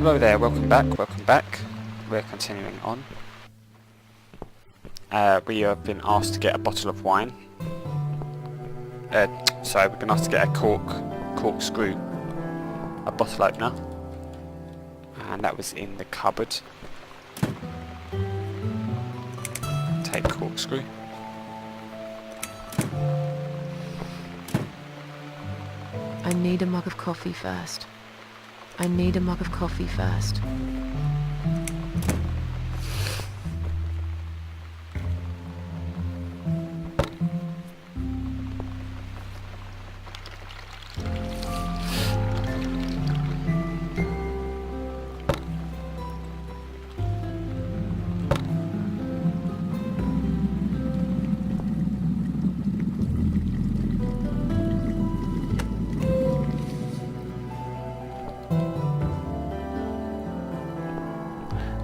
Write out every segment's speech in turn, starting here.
Hello there, welcome back. We're continuing on. We have been asked to get a bottle of wine. Sorry, we've been asked to get a corkscrew, a bottle opener. And that was in the cupboard. Take corkscrew. I need a mug of coffee first. I need a mug of coffee first.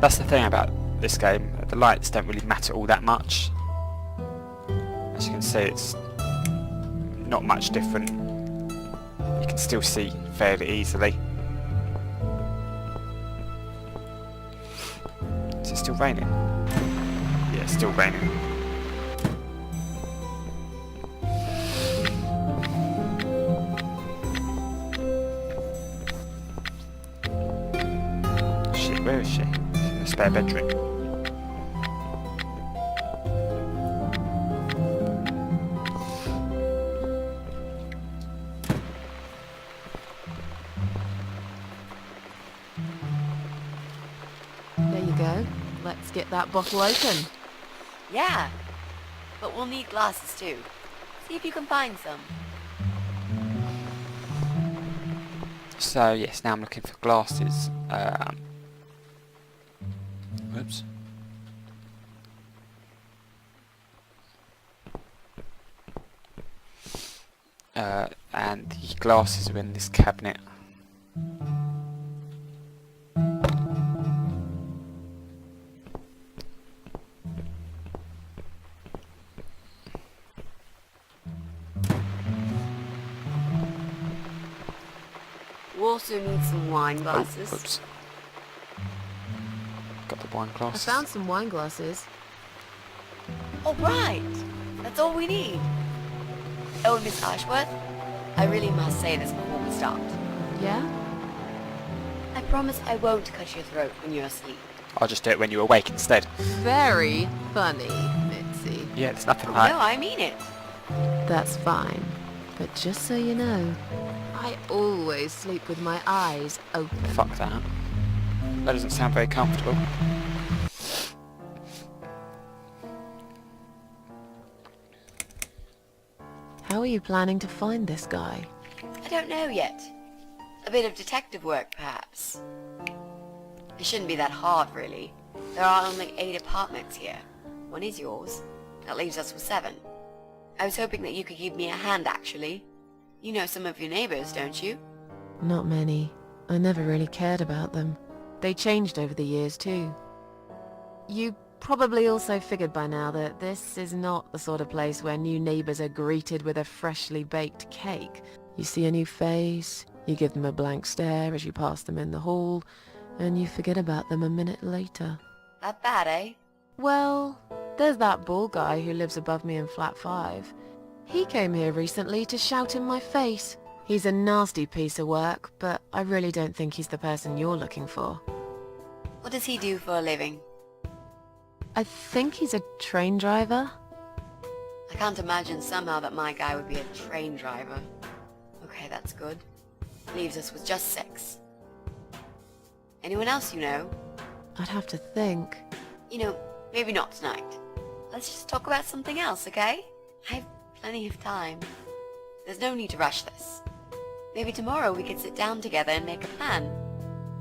That's the thing about this game, the lights don't really matter all that much. As you can see, it's not much different. You can still see fairly easily. Is it still raining? Yeah, it's still raining. Shit, where is she? Spare bedroom. There you go. Let's get that bottle open. Yeah, but we'll need glasses too. See if you can find some. So yes, now I'm looking for glasses. Oops. And the glasses are in this cabinet. We'll also need some wine glasses. Oh, oops. Got the wine I glasses. found some wine glasses. Oh, right. That's all we need. Oh, Miss Ashworth, I really must say this before we start. Yeah? I promise I won't cut your throat when you're asleep. I'll just do it when you awake instead. Very funny, Mitzi. Yeah, there's nothing Oh, like. no, I mean it. That's fine. But just so you know, I always sleep with my eyes open. Fuck that. That doesn't sound very comfortable. How are you planning to find this guy? I don't know yet. A bit of detective work, perhaps. It shouldn't be that hard, really. There are only 8 apartments here. One is yours. That leaves us with 7. I was hoping that you could give me a hand, actually. You know some of your neighbors, don't you? Not many. I never really cared about them. They changed over the years, too. You probably also figured by now that this is not the sort of place where new neighbors are greeted with a freshly baked cake. You see a new face, you give them a blank stare as you pass them in the hall, and you forget about them a minute later. That bad, eh? Well, there's that bald guy who lives above me in flat 5. He came here recently to shout in my face. He's a nasty piece of work, but I really don't think he's the person you're looking for. What does he do for a living? I think he's a train driver. I can't imagine somehow that my guy would be a train driver. Okay, that's good. Leaves us with just 6. Anyone else you know? I'd have to think. You know, maybe not tonight. Let's just talk about something else, okay? I have plenty of time. There's no need to rush this. Maybe tomorrow we could sit down together and make a plan.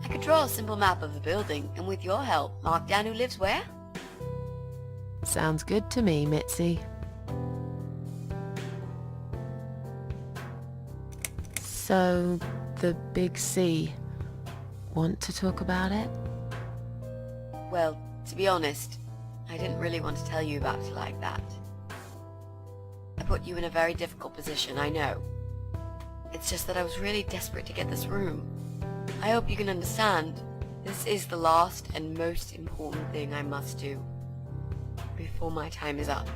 I could draw a simple map of the building, and with your help, mark down who lives where. Sounds good to me, Mitzi. So, the big C. Want to talk about it? Well, to be honest, I didn't really want to tell you about it like that. I put you in a very difficult position, I know. It's just that I was really desperate to get this room. I hope you can understand. This is the last and most important thing I must do before my time is up.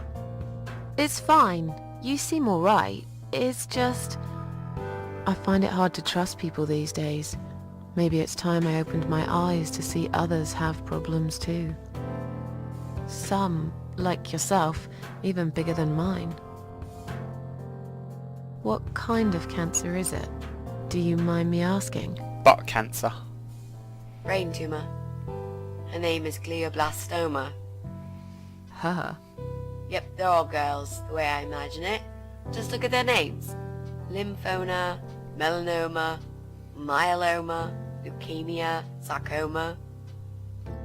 It's fine. You seem alright. It's just... I find it hard to trust people these days. Maybe it's time I opened my eyes to see others have problems too. Some, like yourself, even bigger than mine. What kind of cancer is it? Do you mind me asking? Butt cancer. Brain tumor. Her name is glioblastoma. Her? Yep, they're all girls, the way I imagine it. Just look at their names. Lymphoma, melanoma, myeloma, leukemia, sarcoma.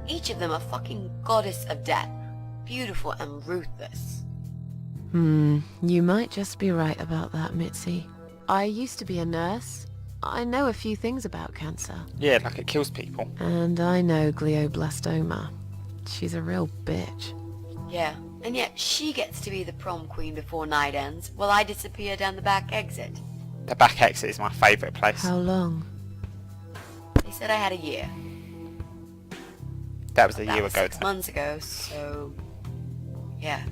Each of them a fucking goddess of death. Beautiful and ruthless. You might just be right about that, Mitzi. I used to be a nurse. I know a few things about cancer. Yeah, like it kills people. And I know glioblastoma. She's a real bitch. Yeah, and yet she gets to be the prom queen before night ends, while I disappear down the back exit. The back exit is my favourite place. How long? They said I had a year. That was a That year was ago. 6 months ago, so... yeah.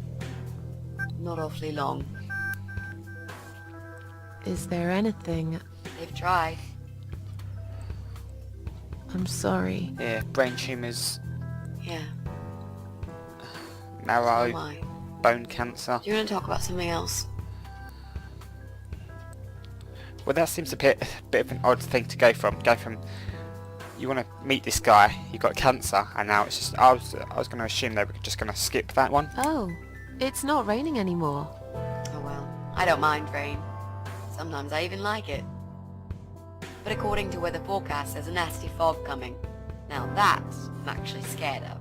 Not awfully long. Is there anything... They've tried. I'm sorry. Yeah, brain tumours, Yeah. Oh marrow, my. bone cancer. Do you want to talk about something else? Well, that seems a bit of an odd thing to go from. You want to meet this guy, you got cancer, and now it's just. I was going to assume they were just going to skip that one. Oh, it's not raining anymore. Oh well. I don't mind rain. Sometimes I even like it. But according to weather forecast, there's a nasty fog coming. Now that I'm actually scared of.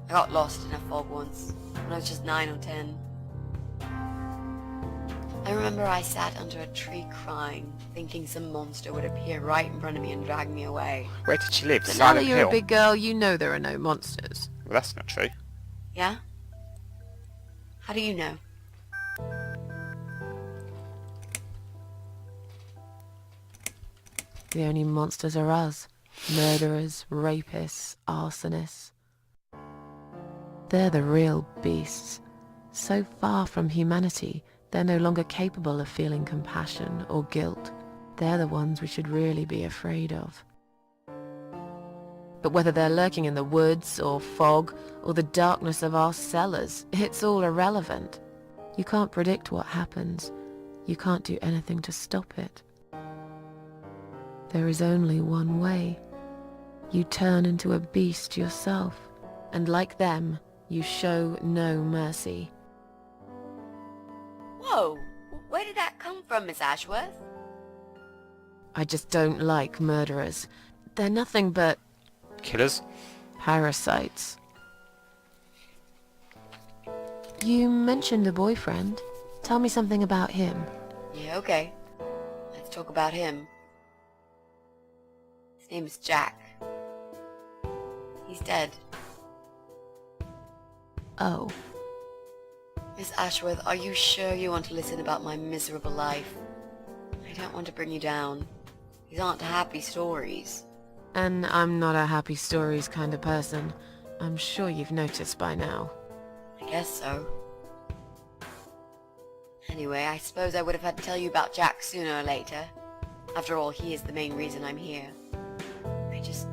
I got lost in a fog once, when I was just 9 or 10. I remember I sat under a tree crying, thinking some monster would appear right in front of me and drag me away. Where did she live? But now that Silent you're Hill. a big girl, you know there are no monsters. Well, that's not true. Yeah? How do you know? The only monsters are us. Murderers, rapists, arsonists. They're the real beasts. So far from humanity, they're no longer capable of feeling compassion or guilt. They're the ones we should really be afraid of. But whether they're lurking in the woods or fog or the darkness of our cellars, it's all irrelevant. You can't predict what happens. You can't do anything to stop it. There is only one way. You turn into a beast yourself, and like them, you show no mercy. Whoa! Where did that come from, Miss Ashworth? I just don't like murderers. They're nothing but Killers? parasites. You mentioned a boyfriend. Tell me something about him. Yeah, okay. Let's talk about him. His name is Jack. He's dead. Oh, Miss Ashworth, are you sure you want to listen about my miserable life? I don't want to bring you down. These aren't happy stories. and I'm not a happy stories kind of person. I'm sure you've noticed by now. I guess so. Anyway, I suppose I would have had to tell you about Jack sooner or later. After all, he is the main reason I'm here. I just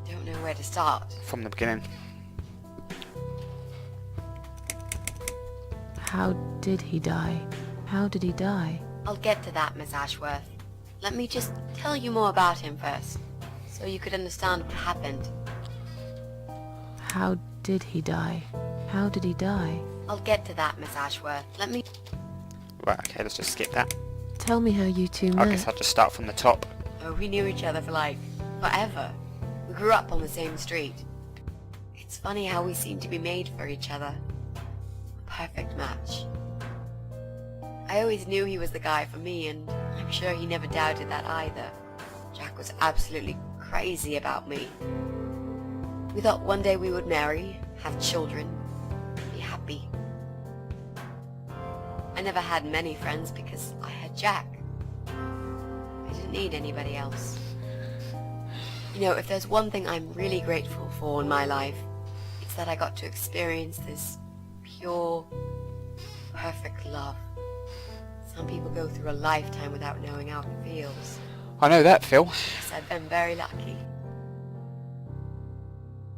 don't know where to start. From the beginning. How did he die? How did he die? I'll get to that, Miss Ashworth. Let me just tell you more about him first, so you could understand what happened. How did he die? How did he die? I'll get to that, Miss Ashworth. Let me... Right, okay, let's just skip that. Tell me how you two I met. guess I'll just start from the top. Oh, we knew each other for like, forever. We grew up on the same street. It's funny how we seem to be made for each other. A perfect match. I always knew he was the guy for me, and I'm sure he never doubted that either. Jack was absolutely crazy about me. We thought one day we would marry, have children, be happy. I never had many friends because I had Jack. I didn't need anybody else. You know, if there's one thing I'm really grateful for in my life, it's that I got to experience this pure, perfect love. Some people go through a lifetime without knowing how it feels. I know that, Phil. Yes, I've been very lucky.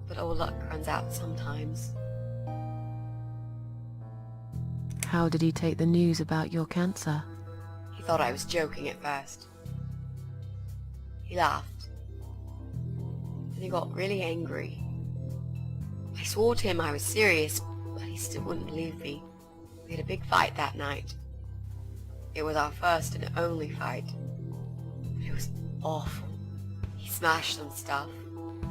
But all luck runs out sometimes. How did he take the news about your cancer? He thought I was joking at first. He laughed. Then he got really angry. I swore to him I was serious, but he still wouldn't believe me. We had a big fight that night. It was our first and only fight. But it was awful. He smashed some stuff.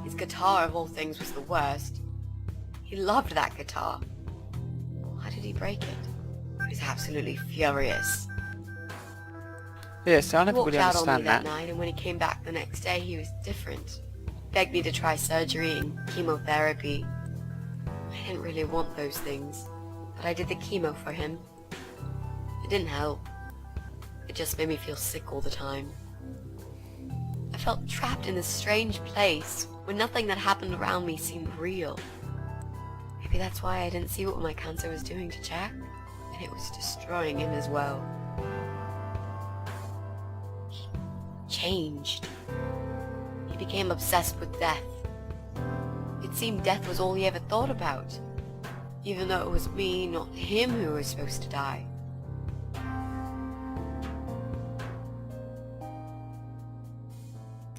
His guitar, of all things, was the worst. He loved that guitar. Why did he break it? He was absolutely furious. Yeah, so I never He walked really out on me understand that that. night, and when he came back the next day, he was different. Begged me to try surgery and chemotherapy. I didn't really want those things, but I did the chemo for him. It didn't help. It just made me feel sick all the time. I felt trapped in this strange place where nothing that happened around me seemed real. Maybe that's why I didn't see what my cancer was doing to Jack, and it was destroying him as well. He changed. He became obsessed with death. It seemed death was all he ever thought about, even though it was me, not him, who was supposed to die.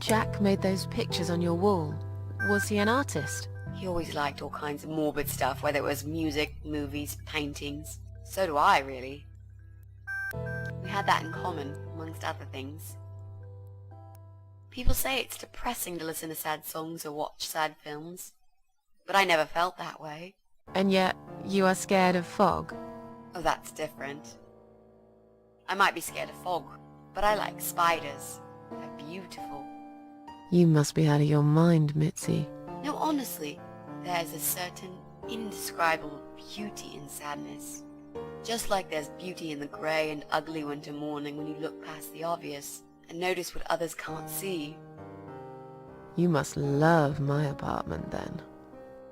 Jack made those pictures on your wall. Was he an artist? He always liked all kinds of morbid stuff, whether it was music, movies, paintings. So do I, really. We had that in common, amongst other things. People say it's depressing to listen to sad songs or watch sad films, but I never felt that way. And yet, you are scared of fog? Oh, that's different. I might be scared of fog, but I like spiders. They're beautiful. You must be out of your mind, Mitzi. No, honestly, there's a certain indescribable beauty in sadness. Just like there's beauty in the grey and ugly winter morning when you look past the obvious and notice what others can't see. You must love my apartment then.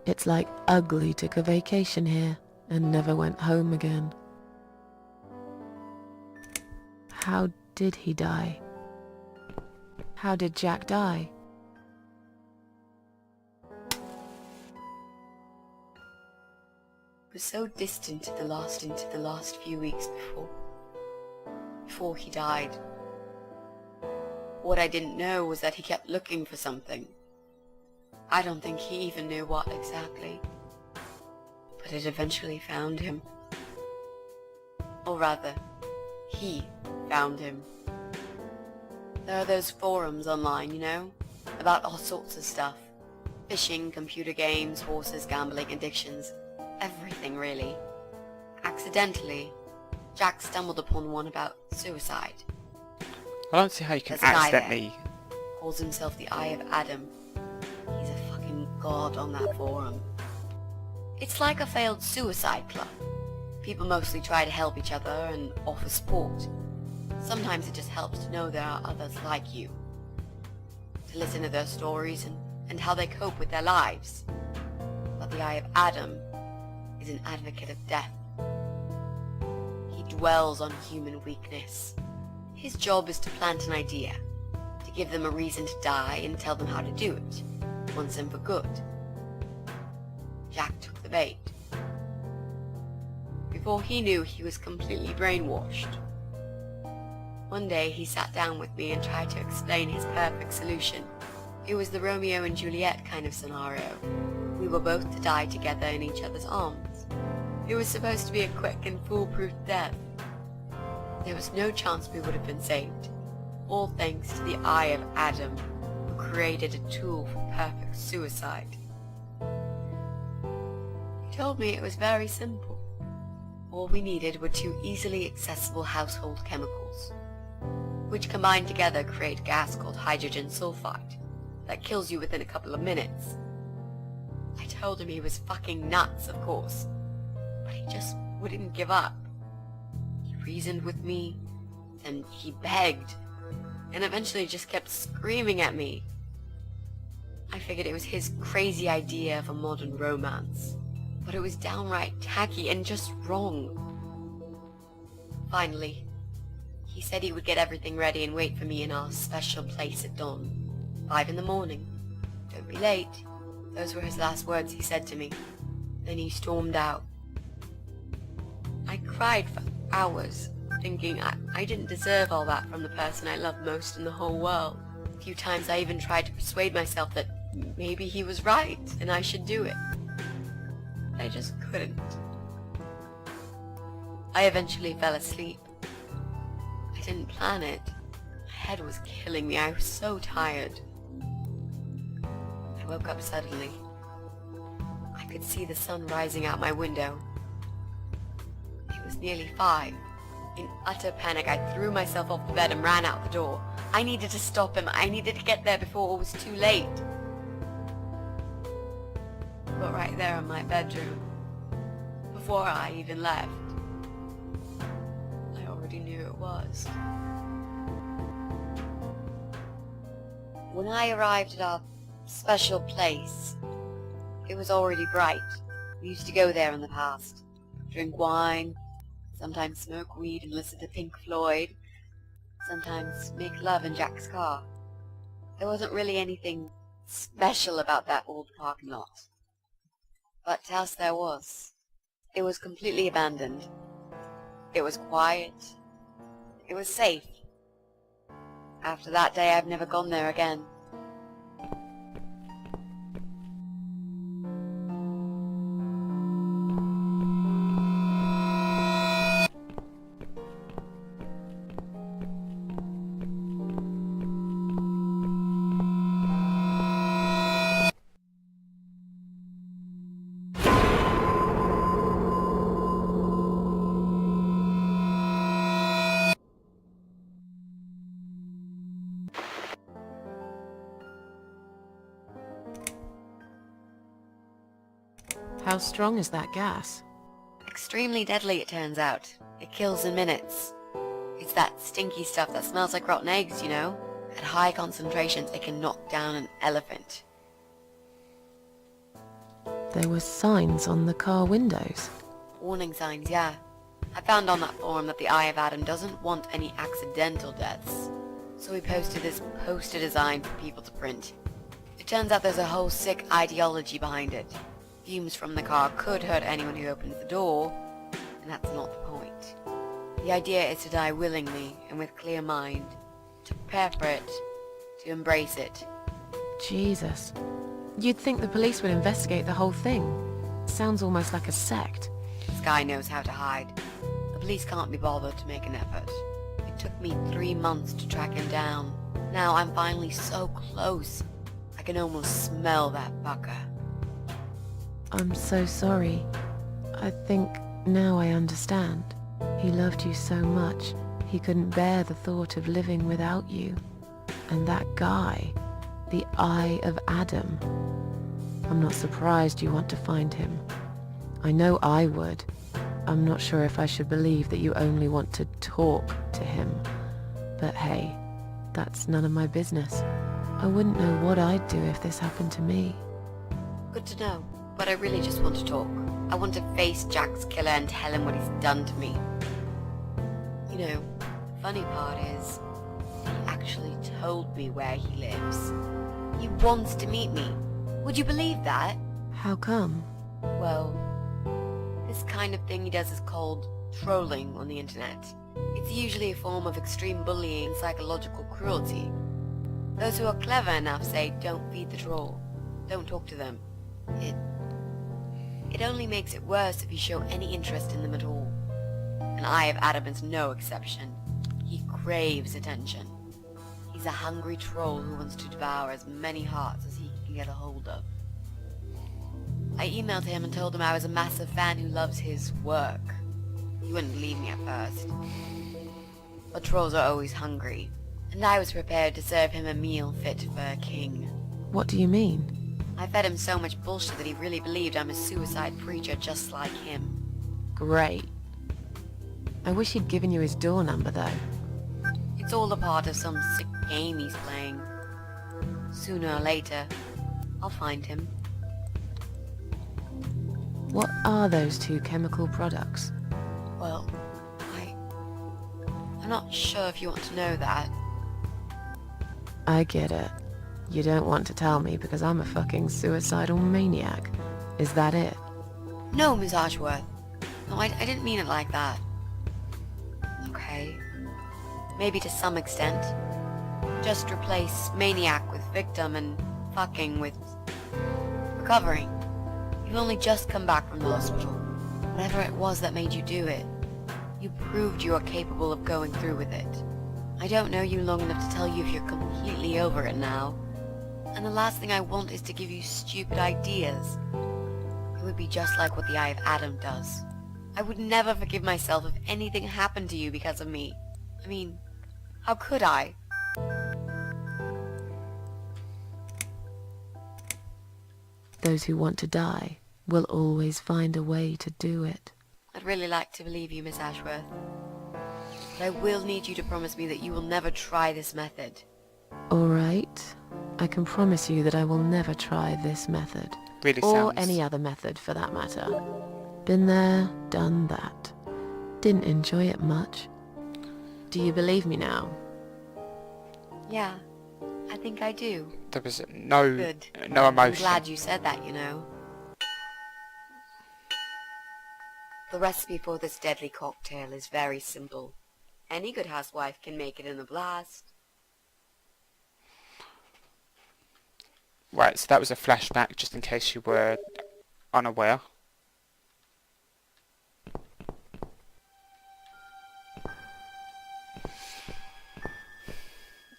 It's like Ugly took a vacation here and never went home again. How did he die? How did Jack die? It was so distant into the last few weeks before he died. What I didn't know was that he kept looking for something. I don't think he even knew what exactly, but it eventually found him. Or rather, he found him. There are those forums online, you know, about all sorts of stuff. Fishing, computer games, horses, gambling, addictions, everything really. Accidentally, Jack stumbled upon one about suicide. I don't see how you can There's a guy there. accidentally... Calls himself the Eye of Adam. He's a fucking god on that forum. It's like a failed suicide club. People mostly try to help each other and offer support. Sometimes it just helps to know there are others like you. To listen to their stories and how they cope with their lives. But the Eye of Adam is an advocate of death. He dwells on human weakness. His job is to plant an idea, to give them a reason to die and tell them how to do it, once and for good. Jack took the bait. Before he knew, he was completely brainwashed. One day he sat down with me and tried to explain his perfect solution. It was the Romeo and Juliet kind of scenario. We were both to die together in each other's arms. It was supposed to be a quick and foolproof death. There was no chance we would have been saved, all thanks to the Eye of Adam, who created a tool for perfect suicide. He told me it was very simple. All we needed were 2 easily accessible household chemicals, which combined together create a gas called hydrogen sulfide that kills you within a couple of minutes. I told him he was fucking nuts, of course, but he just wouldn't give up. He reasoned with me, and he begged, and eventually just kept screaming at me. I figured it was his crazy idea of a modern romance. But it was downright tacky and just wrong. Finally, he said he would get everything ready and wait for me in our special place at dawn. 5 in the morning. Don't be late. Those were his last words he said to me. Then he stormed out. I cried for hours, thinking I didn't deserve all that from the person I loved most in the whole world. A few times I even tried to persuade myself that maybe he was right and I should do it. I just couldn't. I eventually fell asleep. I didn't plan it. My head was killing me. I was so tired. I woke up suddenly. I could see the sun rising out my window. It was nearly 5. In utter panic, I threw myself off the bed and ran out the door. I needed to stop him. I needed to get there before it was too late. But right there in my bedroom, before I even left, I already knew it was. When I arrived at our special place, it was already bright. We used to go there in the past, drink wine, sometimes smoke weed and listen to Pink Floyd, sometimes make love in Jack's car. There wasn't really anything special about that old parking lot. But else there was. It was completely abandoned. It was quiet. It was safe. After that day, I've never gone there again. How strong is that gas? Extremely deadly, it turns out. It kills in minutes. It's that stinky stuff that smells like rotten eggs, you know? At high concentrations, it can knock down an elephant. There were signs on the car windows. Warning signs, yeah. I found on that forum that the Eye of Adam doesn't want any accidental deaths. So we posted this poster design for people to print. It turns out there's a whole sick ideology behind it. Fumes from the car could hurt anyone who opens the door, and that's not the point. The idea is to die willingly and with clear mind, to prepare for it, to embrace it. Jesus. You'd think the police would investigate the whole thing. Sounds almost like a sect. This guy knows how to hide. The police can't be bothered to make an effort. It took me 3 months to track him down. Now I'm finally so close. I can almost smell that fucker. I'm so sorry. I think now I understand. He loved you so much, he couldn't bear the thought of living without you. And that guy, the Eye of Adam. I'm not surprised you want to find him. I know I would. I'm not sure if I should believe that you only want to talk to him. But hey, that's none of my business. I wouldn't know what I'd do if this happened to me. Good to know, but I really just want to talk. I want to face Jack's killer and tell him what he's done to me. You know, the funny part is, he actually told me where he lives. He wants to meet me. Would you believe that? How come? Well, this kind of thing he does is called trolling on the internet. It's usually a form of extreme bullying and psychological cruelty. Those who are clever enough say, don't feed the troll. Don't talk to them. It only makes it worse if you show any interest in them at all. And Eye of Adam is no exception. He craves attention. He's a hungry troll who wants to devour as many hearts as he can get a hold of. I emailed him and told him I was a massive fan who loves his work. He wouldn't believe me at first. But trolls are always hungry, and I was prepared to serve him a meal fit for a king. What do you mean? I fed him so much bullshit that he really believed I'm a suicide preacher just like him. Great. I wish he'd given you his door number though. It's all a part of some sick game he's playing. Sooner or later, I'll find him. What are those two chemical products? Well, I'm not sure if you want to know that. I get it. You don't want to tell me because I'm a fucking suicidal maniac. Is that it? No, Miss Ashworth. No, I didn't mean it like that. Okay. Maybe to some extent. Just replace maniac with victim and fucking with recovering. You've only just come back from the hospital. Whatever it was that made you do it, you proved you are capable of going through with it. I don't know you long enough to tell you if you're completely over it now. And the last thing I want is to give you stupid ideas. It would be just like what the Eye of Adam does. I would never forgive myself if anything happened to you because of me. I mean, how could I? Those who want to die will always find a way to do it. I'd really like to believe you, Miss Ashworth. But I will need you to promise me that you will never try this method. All right. I can promise you that I will never try this method. Really Or sounds... any other method for that matter. Been there, done that. Didn't enjoy it much. Do you believe me now? Yeah, I think I do. There was no Good. no I'm emotion. glad you said that, you know. The recipe for this deadly cocktail is very simple. Any good housewife can make it in a blast. Right, so that was a flashback, just in case you were unaware.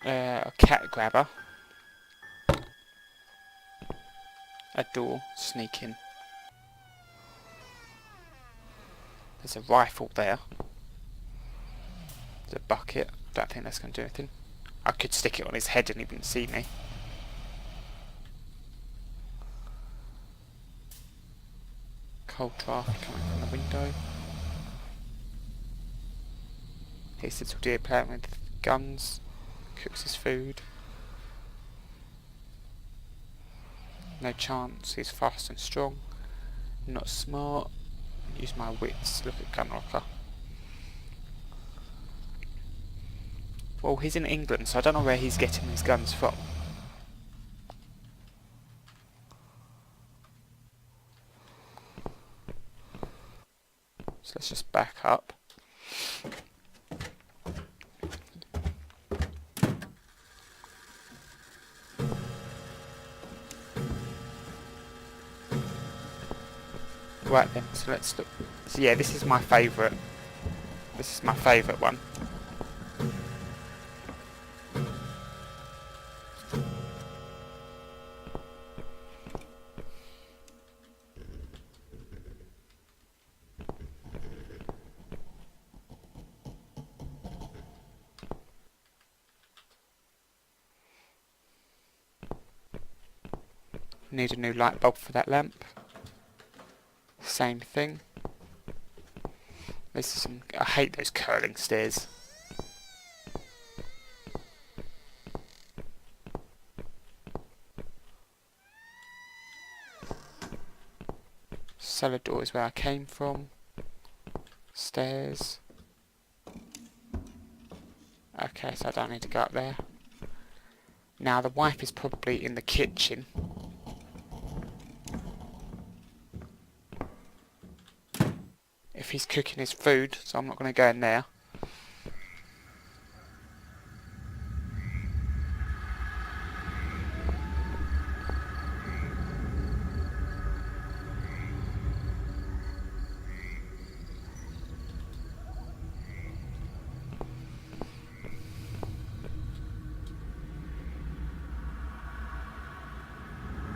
A cat grabber. A door, sneaking. There's a rifle there. There's a bucket. Don't think that's going to do anything. I could stick it on his head and he wouldn't see me. Cold draft coming from the window. Here's little deer playing with guns. Cooks his food. No chance, he's fast and strong. Not smart. Use my wits, look at gun locker. Well, he's in England, so I don't know where he's getting his guns from. So let's just back up. Right then, so let's look. So yeah, this is my favourite. This is my favourite one. Need a new light bulb for that lamp. Same thing. This is some. I hate those curling stairs. Cellar door is where I came from. Stairs. Okay, so I don't need to go up there. Now the wife is probably in the kitchen. If he's cooking his food, so I'm not going to go in there.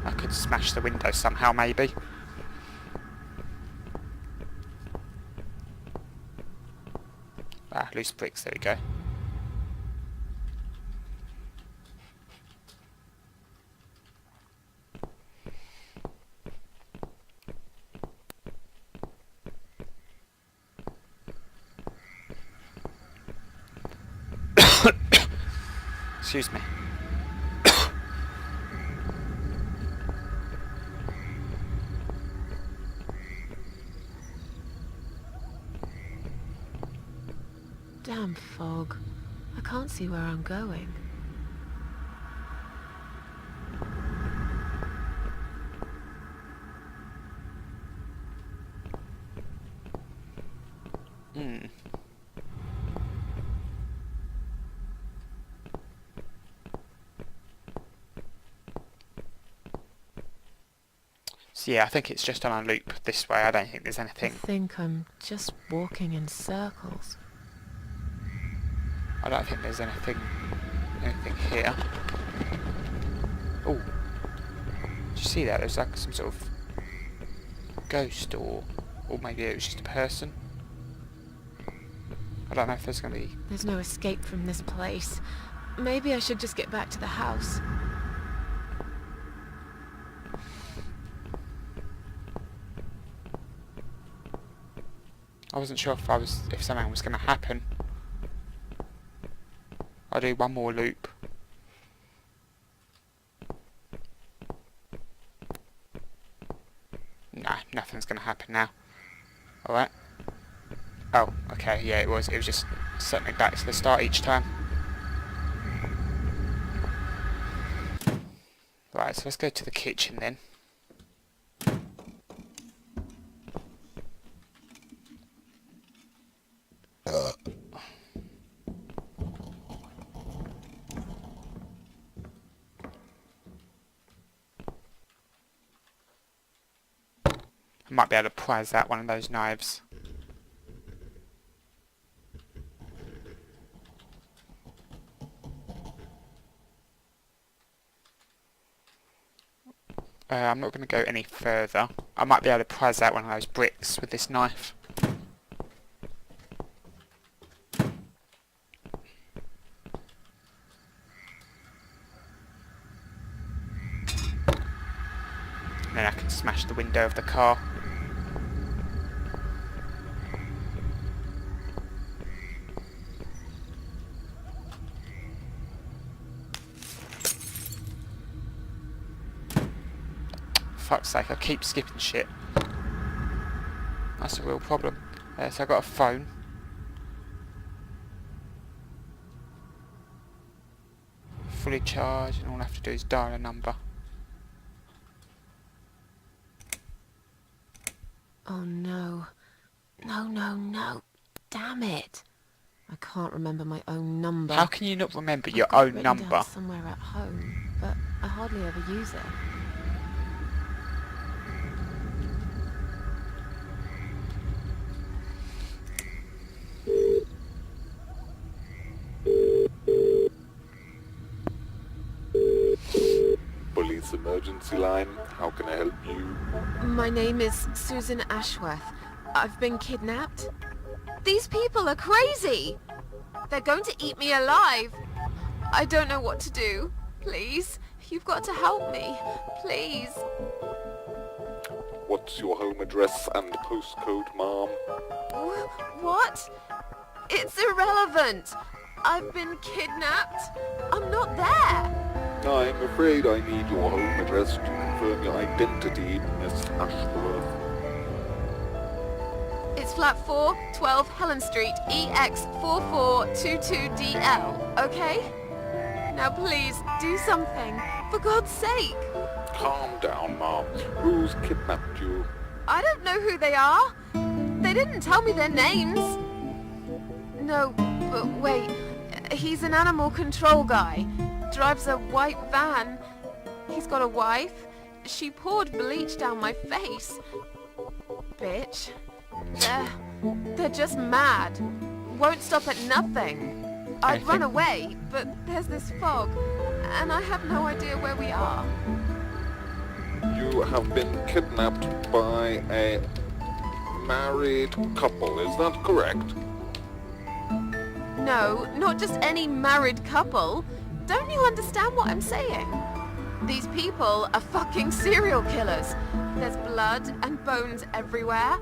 I could smash the window somehow, maybe. Ah, loose bricks, there we go. Excuse me. Damn fog. I can't see where I'm going. Hmm. So yeah, I think it's just on a loop this way. I don't think there's I anything. think I'm just walking in circles. I don't think there's anything here. Oh, did you see that? There's like some sort of ghost, or maybe it was just a person. I don't know if there's going to be... There's no escape from this place. Maybe I should just get back to the house. I wasn't sure if something was going to happen. I'll do one more loop. Nah, nothing's going to happen now. Alright. Oh, okay, yeah, it was just set me back to the start each time. Right, so let's go to the kitchen then. I might be able to prize out one of those knives. I'm not going to go any further. I might be able to prize out one of those bricks with this knife. And then I can smash the window of the car. Fuck's sake, I keep skipping shit. That's a real problem. So I've got a phone. Fully charged, and all I have to do is dial a number. Oh no. No, no, no. Damn it. I can't remember my own number. How can you not remember I've your got it own written number? down somewhere at home, but I hardly ever use it. Police emergency line, how can I help you? My name is Susan Ashworth. I've been kidnapped. These people are crazy! They're going to eat me alive. I don't know what to do. Please, you've got to help me. Please. What's your home address and postcode, ma'am? What? It's irrelevant. I've been kidnapped. I'm not there. I'm afraid I need your home address to confirm your identity, Miss Ashworth. It's flat 4, 12 Helen Street, EX4422DL, okay? Now please, do something. For God's sake. Calm down, ma'am. Who's kidnapped you? I don't know who they are. They didn't tell me their names. No, but wait. He's an animal control guy. Drives a white van. He's got a wife. She poured bleach down my face. Bitch. They're just mad. Won't stop at nothing. I'd run away, but there's this fog, and I have no idea where we are. You have been kidnapped by a married couple, is that correct? No, not just any married couple. Don't you understand what I'm saying? These people are fucking serial killers. There's blood and bones everywhere.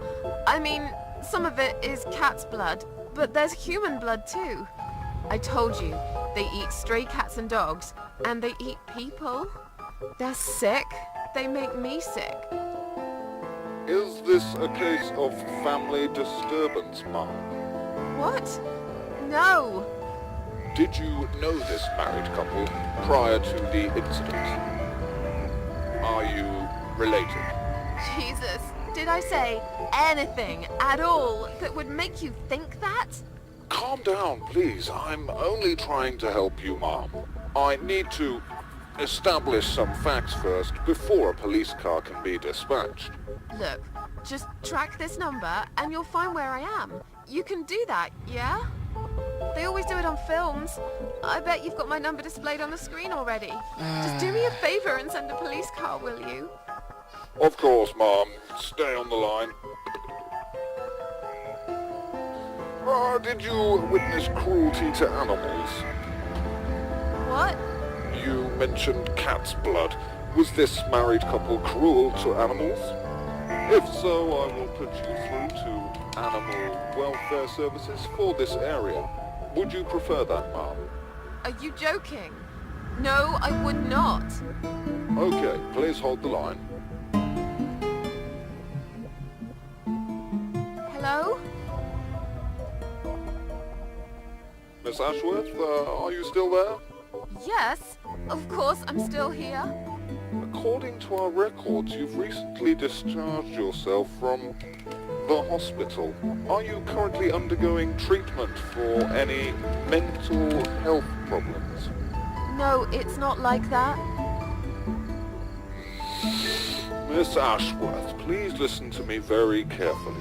I mean, some of it is cat's blood, but there's human blood too. I told you, they eat stray cats and dogs, and they eat people. They're sick. They make me sick. Is this a case of family disturbance, ma'am? What? No! Did you know this married couple prior to the incident? Are you related? Jesus, did I say anything at all that would make you think that? Calm down, please. I'm only trying to help you, Mom. I need to establish some facts first before a police car can be dispatched. Look, just track this number and you'll find where I am. You can do that, yeah? They always do it on films. I bet you've got my number displayed on the screen already. Just do me a favor and send a police car, will you? Of course, Mom. Stay on the line. Did you witness cruelty to animals? What? You mentioned cat's blood. Was this married couple cruel to animals? If so, I will put you through to Animal Welfare Services for this area. Would you prefer that, Mom? Are you joking? No, I would not. Okay, please hold the line. Hello? Miss Ashworth, are you still there? Yes, of course I'm still here. According to our records, you've recently discharged yourself from the hospital. Are you currently undergoing treatment for any mental health problems? No, it's not like that. Miss Ashworth, please listen to me very carefully.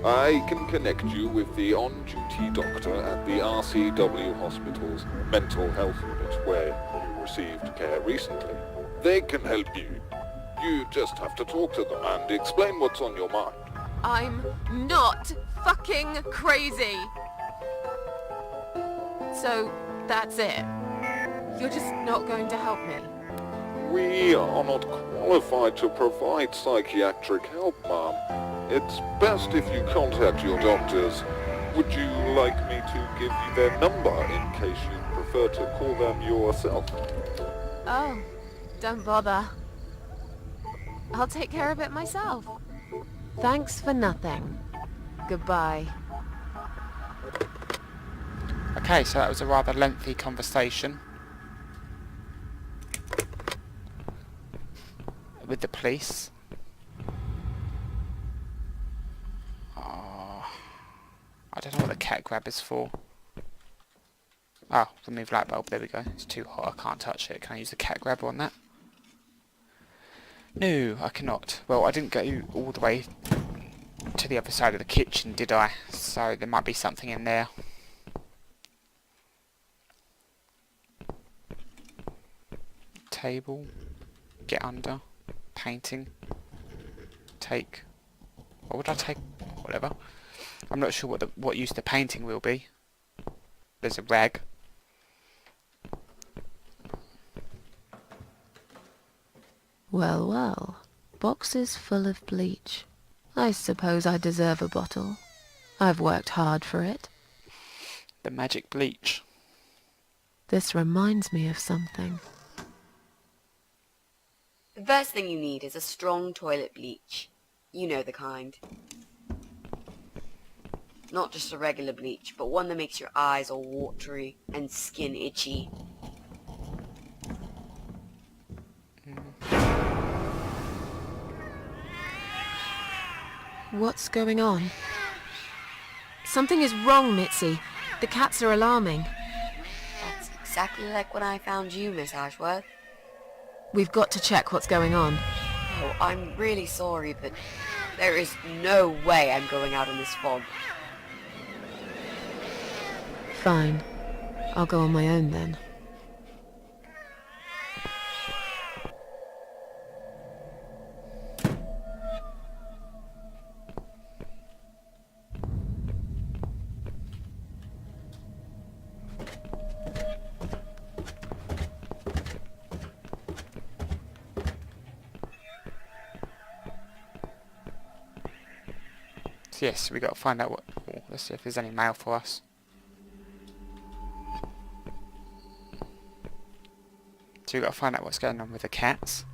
I can connect you with the on-duty doctor at the RCW Hospital's mental health unit where you received care recently. They can help you. You just have to talk to them and explain what's on your mind. I'm not fucking crazy. So, that's it. You're just not going to help me. We are not qualified to provide psychiatric help, Ma'am. It's best if you contact your doctors. Would you like me to give you their number in case you prefer to call them yourself? Oh, don't bother. I'll take care of it myself. Thanks for nothing. Goodbye. Okay, so that was a rather lengthy conversation with the police. I don't know what the cat grab is for. Oh, remove light bulb, there we go. It's too hot, I can't touch it. Can I use the cat grab on that? No, I cannot. Well, I didn't go all the way to the other side of the kitchen, did I? So there might be something in there. Table. Get under. Painting. Take. What would I take? Whatever. I'm not sure what use the painting will be. There's a rag. Well, well. Boxes full of bleach. I suppose I deserve a bottle. I've worked hard for it. The magic bleach. This reminds me of something. The first thing you need is a strong toilet bleach. You know the kind. Not just a regular bleach, but one that makes your eyes all watery and skin itchy. What's going on? Something is wrong, Mitzi. The cats are alarming. That's exactly like when I found you, Miss Ashworth. We've got to check what's going on. Oh, I'm really sorry, but there is no way I'm going out in this fog. Fine. I'll go on my own then. So yes, we got to find out what... Oh, let's see if there's any mail for us. So we've got to find out what's going on with the cats.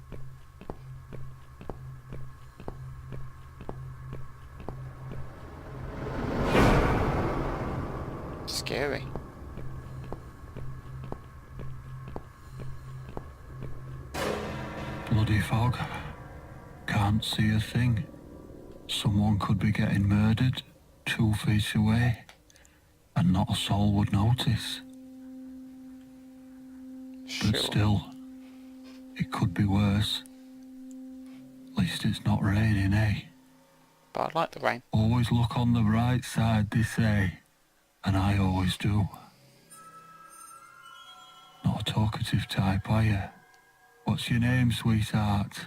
Just scary. Bloody fog. Can't see a thing. Someone could be getting murdered 2 feet away, and not a soul would notice. Sure. But still, it could be worse. At least it's not raining, eh? But I like the rain. Always look on the bright side, they say, and I always do. Not a talkative type, are you? What's your name, sweetheart?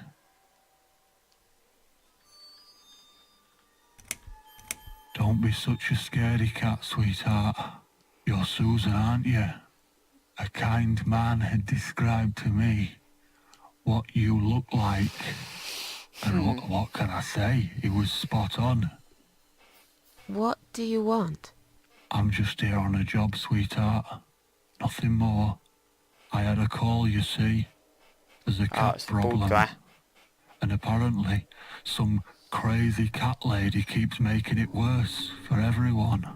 Don't be such a scaredy cat, sweetheart. You're Susan, aren't you? A kind man had described to me what you look like. And what can I say? He was spot on. What do you want? I'm just here on a job, sweetheart. Nothing more. I had a call, you see. There's a Oh, cat it's the bald problem. guy. And apparently, some crazy cat lady keeps making it worse for everyone.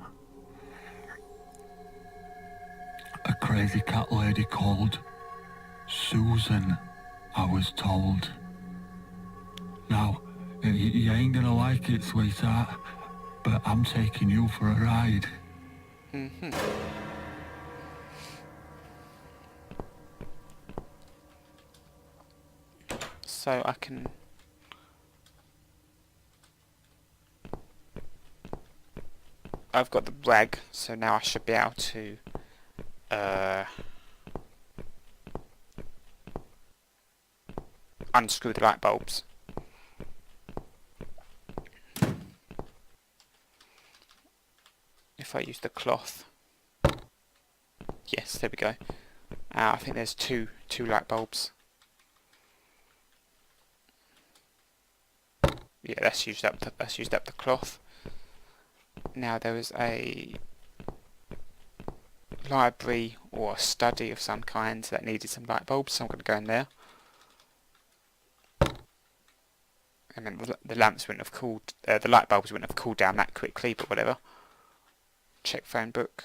A crazy cat lady called Susan, I was told. Now, you ain't gonna like it, sweetheart, but I'm taking you for a ride. So I can... I've got the rag, so now I should be able to unscrew the light bulbs. If I use the cloth. Yes, there we go. I think there's two light bulbs. Yeah, that's used up the cloth. Now there is a library or a study of some kind that needed some light bulbs, so I'm going to go in there. And then the lamps wouldn't have cooled, the light bulbs wouldn't have cooled down that quickly, but whatever. Check phone book.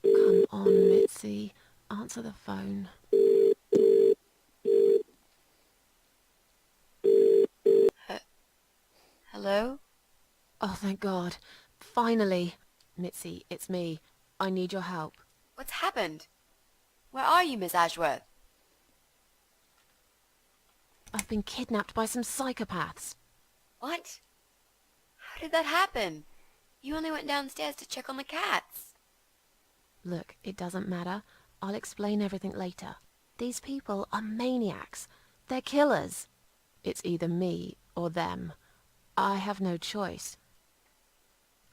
Come on, Mitzi. Answer the phone. Hello? Oh, thank God. Finally. Mitzi, it's me. I need your help. What's happened? Where are you, Miss Ashworth? I've been kidnapped by some psychopaths. What? How did that happen? You only went downstairs to check on the cats. Look, it doesn't matter. I'll explain everything later. These people are maniacs. They're killers. It's either me or them. I have no choice.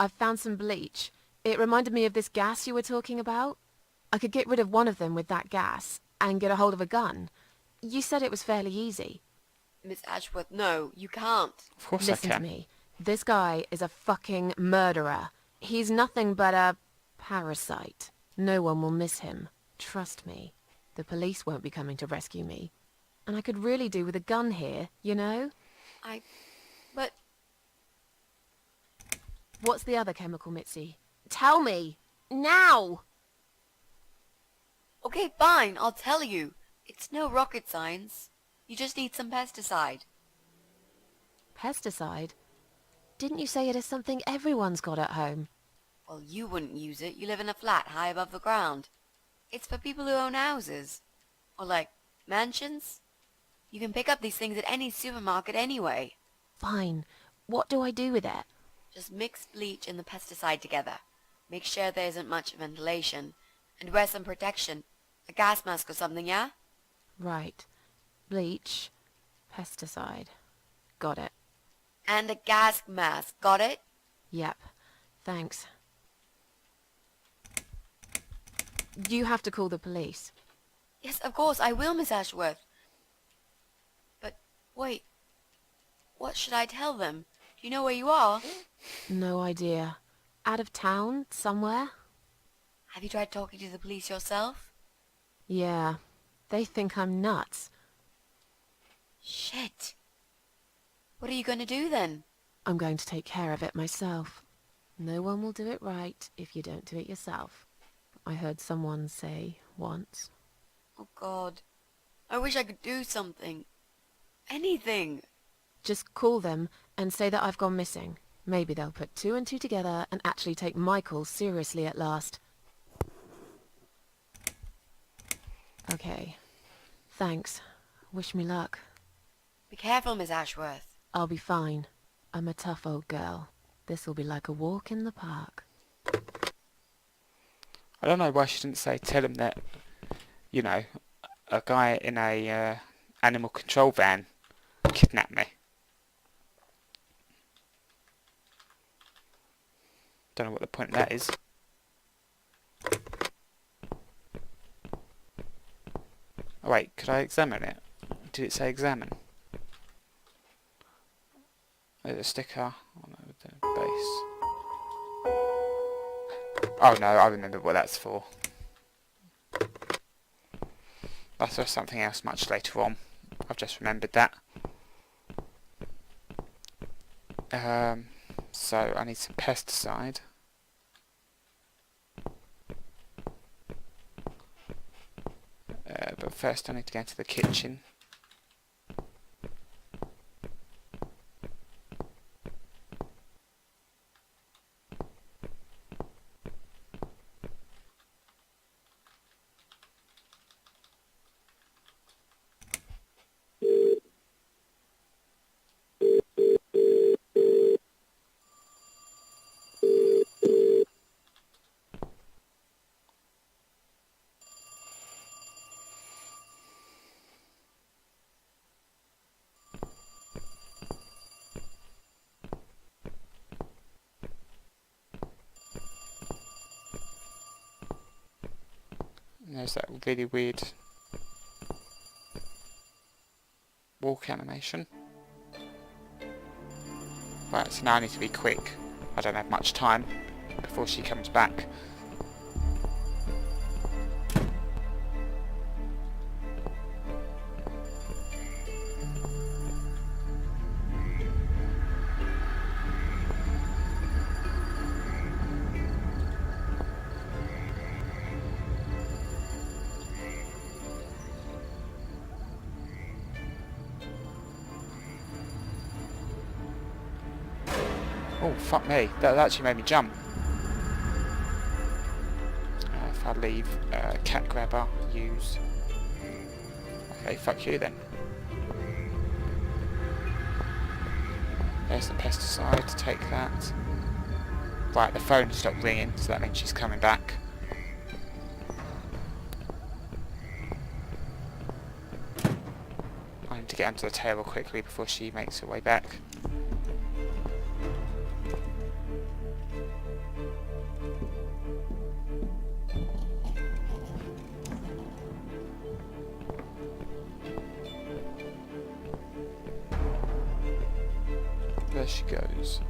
I've found some bleach. It reminded me of this gas you were talking about. I could get rid of one of them with that gas and get a hold of a gun. You said it was fairly easy. Miss Ashworth, no, you can't. Of course Listen I to can. me. This guy is a fucking murderer. He's nothing but a parasite. No one will miss him. Trust me. The police won't be coming to rescue me. And I could really do with a gun here, you know? But... What's the other chemical, Mitzi? Tell me! Now! Okay, fine, I'll tell you. It's no rocket science. You just need some pesticide. Pesticide? Didn't you say it is something everyone's got at home? Well, you wouldn't use it. You live in a flat high above the ground. It's for people who own houses. Or like, mansions. You can pick up these things at any supermarket anyway. Fine. What do I do with it? Just mix bleach and the pesticide together. Make sure there isn't much ventilation. And wear some protection. A gas mask or something, yeah? Right. Bleach. Pesticide. Got it. And a gas mask. Got it? Yep. Thanks. You have to call the police. Yes, of course, I will, Miss Ashworth. But, wait. What should I tell them? Do you know where you are? No idea. Out of town? Somewhere? Have you tried talking to the police yourself? Yeah. They think I'm nuts. Shit. What are you going to do then? I'm going to take care of it myself. No one will do it right if you don't do it yourself. I heard someone say once. Oh God. I wish I could do something. Anything. Just call them and say that I've gone missing. Maybe they'll put two and two together and actually take my call seriously at last. Okay. Thanks. Wish me luck. Be careful, Miss Ashworth. I'll be fine. I'm a tough old girl. This'll be like a walk in the park. I don't know why she didn't say tell him that, you know, a guy in a animal control van kidnapped me. Don't know what the point of that is. Oh wait, could I examine it? Did it say examine? There's a sticker on the base. Oh no, I remember what that's for. That's for something else much later on. I've just remembered that. So I need some pesticide. But first I need to go into the kitchen. There's that really weird walk animation. Right, so now I need to be quick. I don't have much time before she comes back. Oh, fuck me. That actually made me jump. If I leave cat grabber, use. Okay, fuck you then. There's the pesticide, take that. Right, the phone stopped ringing, so that means she's coming back. I need to get onto the table quickly before she makes her way back. There she goes.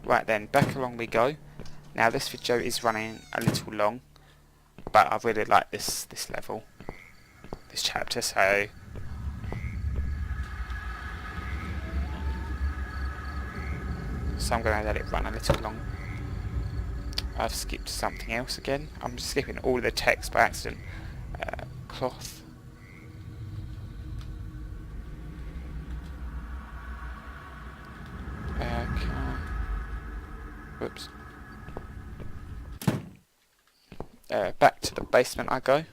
Right then, back along we go. Now this video is running a little long, but I really like this level, this chapter, so I'm going to let it run a little long. I've skipped something else again. I'm skipping all the text by accident. Cloth. Whoops. Back to the basement I go.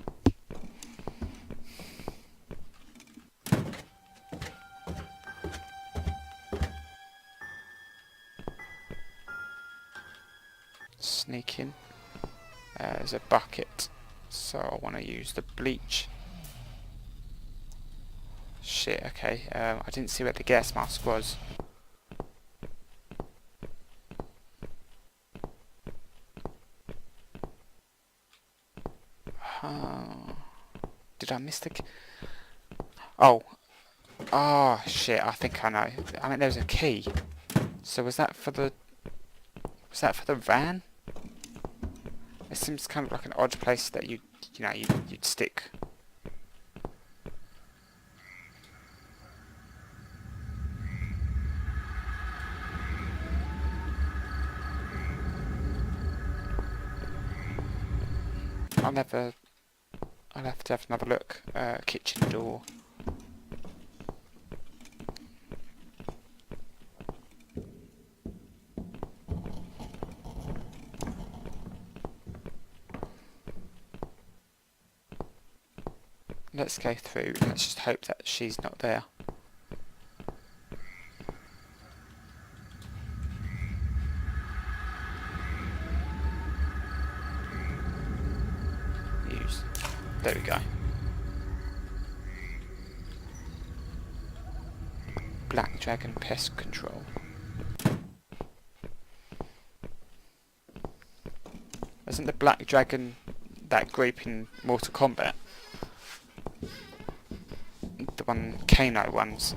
Sneak in. There's a bucket, so I want to use the bleach. Shit, okay. I didn't see where the gas mask was. Did I miss the... Oh. Oh, shit, I think I know. I mean, there was a key. So was that for the... Was that for the van? It seems kind of like an odd place that you'd stick. I'll have to have another look. Kitchen door. Let's go through. Let's just hope that she's not there. Use. There we go. Black Dragon Pest Control. Isn't the Black Dragon that group in Mortal Kombat? The one Kano ones.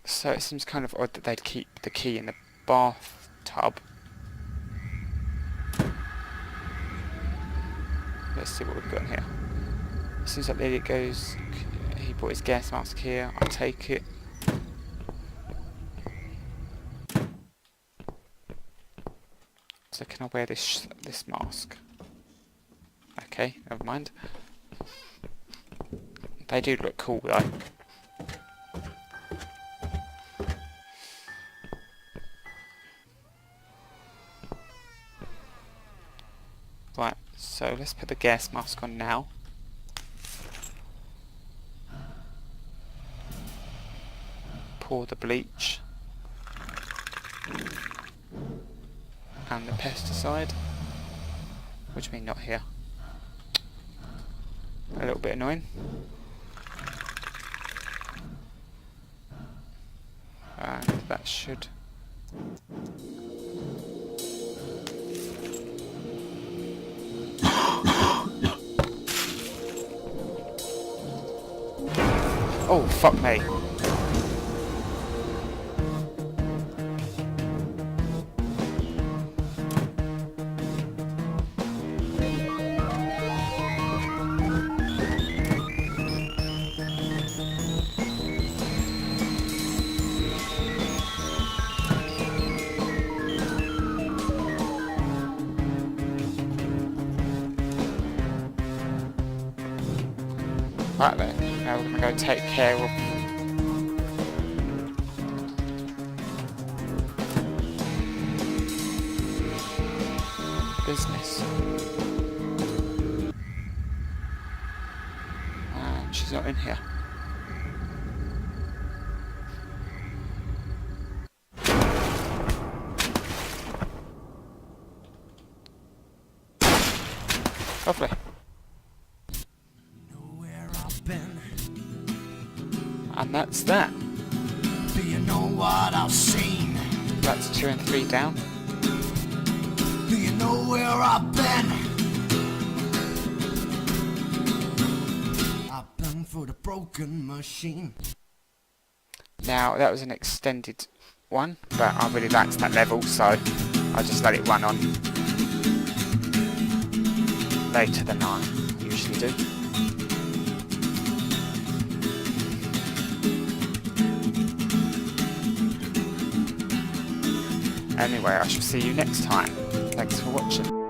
So it seems kind of odd that they'd keep the key in the bathtub. Let's see what we've got in here. Seems like there it goes. He brought his gas mask here. I'll take it. So can I wear this mask? Okay, never mind. They do look cool though. Right, so let's put the gas mask on now. Pour the bleach. And the pesticide. Which means not here. A little bit annoying. And that should... Oh, fuck me. Right then, now we're going to go take care of business. And she's not in here. Lovely. And that's that. Do you know what I've seen? That's 2 and 3 down. Do you know where I've been? I've been for the broken machine. Now that was an extended one, but I really liked that level, so I just let it run on later than I usually do. Anyway, I shall see you next time. Thanks for watching.